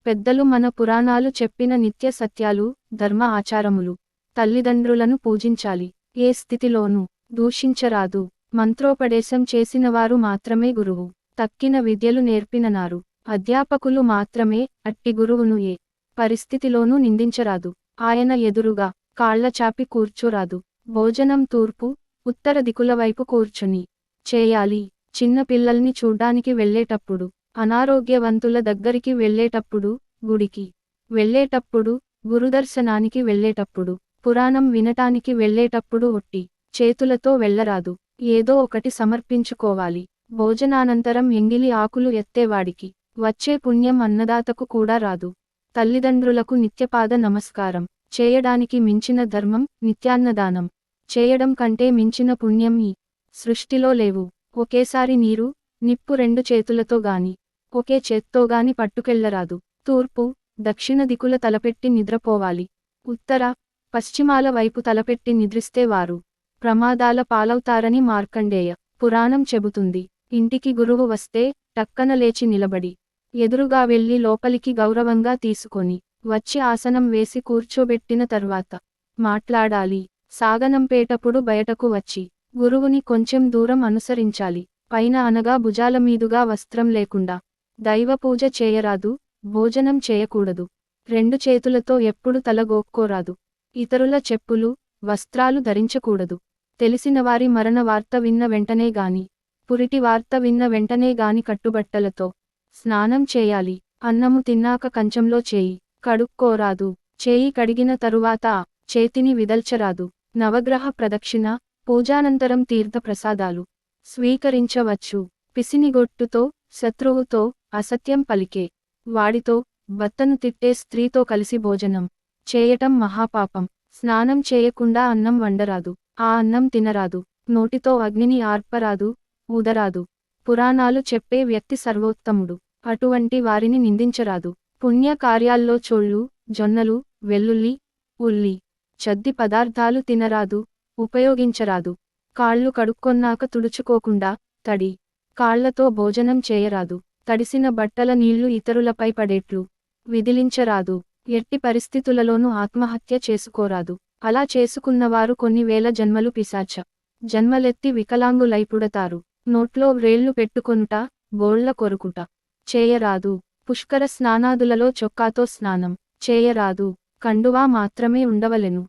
పెద్దలు మన పురాణాలు చెప్పిన నిత్య సత్యాలు, ధర్మ ఆచారములు. తల్లిదండ్రులను పూజించాలి. ఏ స్థితిలోనూ దూషించరాదు. మంత్రోపదేశం చేసినవారు మాత్రమే గురువు. తక్కిన విద్యలు నేర్పిననారు అధ్యాపకులు మాత్రమే. అట్టి గురువును ఏ పరిస్థితిలోనూ నిందించరాదు. ఆయన ఎదురుగా కాళ్ల చాపి కూర్చోరాదు. భోజనం తూర్పు, ఉత్తర దిక్కుల వైపు కూర్చుని చేయాలి. చిన్న పిల్లల్ని చూడ్డానికి వెళ్ళేటప్పుడు, అనారోగ్యవంతుల దగ్గరికి వెళ్ళేటప్పుడు, గుడికి వెళ్ళేటప్పుడు, గురుదర్శనానికి వెళ్ళేటప్పుడు, పురాణం వినటానికి వెళ్ళేటప్పుడు ఒట్టి చేతులతో వెళ్ళరాదు. ఏదో ఒకటి సమర్పించుకోవాలి. భోజనానంతరం ఎంగిలి ఆకులు ఎత్తేవాడికి వచ్చే పుణ్యం అన్నదాతకు కూడా రాదు. తల్లిదండ్రులకు నిత్యపాద నమస్కారం చేయడానికి మించిన ధర్మం నిత్యాన్నదానం చేయడం కంటే మించిన పుణ్యం ఈ సృష్టిలో లేవు. ఒకేసారి నీరు, నిప్పు రెండు చేతులతో గాని, ఒకే చేత్తో గాని పట్టుకెళ్లరాదు. తూర్పు, దక్షిణ దిక్కుల తలపెట్టి నిద్రపోవాలి. ఉత్తర, పశ్చిమాల వైపు తలపెట్టి నిద్రిస్తే వారు ప్రమాదాల పాలవుతారని మార్కండేయ పురాణం చెబుతుంది. ఇంటికి గురువు వస్తే టక్కన లేచి నిలబడి, ఎదురుగా వెళ్లి లోపలికి గౌరవంగా తీసుకొని వచ్చి ఆసనం వేసి కూర్చోబెట్టిన తర్వాత మాట్లాడాలి. సాగనంపేటప్పుడు బయటకు వచ్చి గురువుని కొంచెం దూరం అనుసరించాలి. పైన అనగా భుజాల మీదుగా వస్త్రం లేకుండా దైవపూజ చేయరాదు. భోజనం చేయకూడదు. రెండు చేతులతో ఎప్పుడు తలగోక్కోరాదు. ఇతరుల చెప్పులు, వస్త్రాలు ధరించకూడదు. తెలిసినవారి మరణ వార్త విన్న వెంటనే గాని, పురిటి వార్త విన్న వెంటనే గాని కట్టుబట్టలతో స్నానం చేయాలి. అన్నము తిన్నాక కంచంలో చేయి కడుక్కోరాదు. చేయి కడిగిన తరువాత ఆ చేతిని విదల్చరాదు. నవగ్రహ ప్రదక్షిణ, పూజానంతరం తీర్థ ప్రసాదాలు స్వీకరించవచ్చు. పిసినిగొట్టుతో, శత్రువుతో అసత్యం పలికే వాడితో, భర్తను తిట్టే స్త్రీతో కలిసి భోజనం చేయటం మహాపాపం. స్నానం చేయకుండా అన్నం వండరాదు. ఆ అన్నం తినరాదు. నోటితో అగ్నిని ఆర్పరాదు, ఊదరాదు. పురాణాలు చెప్పే వ్యక్తి సర్వోత్తముడు. అటువంటి వారిని నిందించరాదు. పుణ్య కార్యాల్లో చోళ్ళు, జొన్నలు, వెల్లుల్లి, ఉల్లి, చద్ది పదార్థాలు తినరాదు, ఉపయోగించరాదు. కాళ్ళు కడుక్కొన్నాక తుడుచుకోకుండా తడి కాళ్లతో భోజనం చేయరాదు. తడిసిన బట్టల నీళ్లు ఇతరులపై పడేట్లు విదిలించరాదు. ఎట్టి పరిస్థితులలోనూ ఆత్మహత్య చేసుకోరాదు. అలా చేసుకున్నవారు కొన్ని వేల జన్మలు పిశాచ జన్మలెత్తి వికలాంగులైపుడతారు. నోట్లో వ్రేళ్లు పెట్టుకొనుట, గోళ్ల కొరుకుట చేయరాదు. పుష్కర స్నానాదులలో చొక్కాతో స్నానం చేయరాదు. కండువా మాత్రమే ఉండవలెను.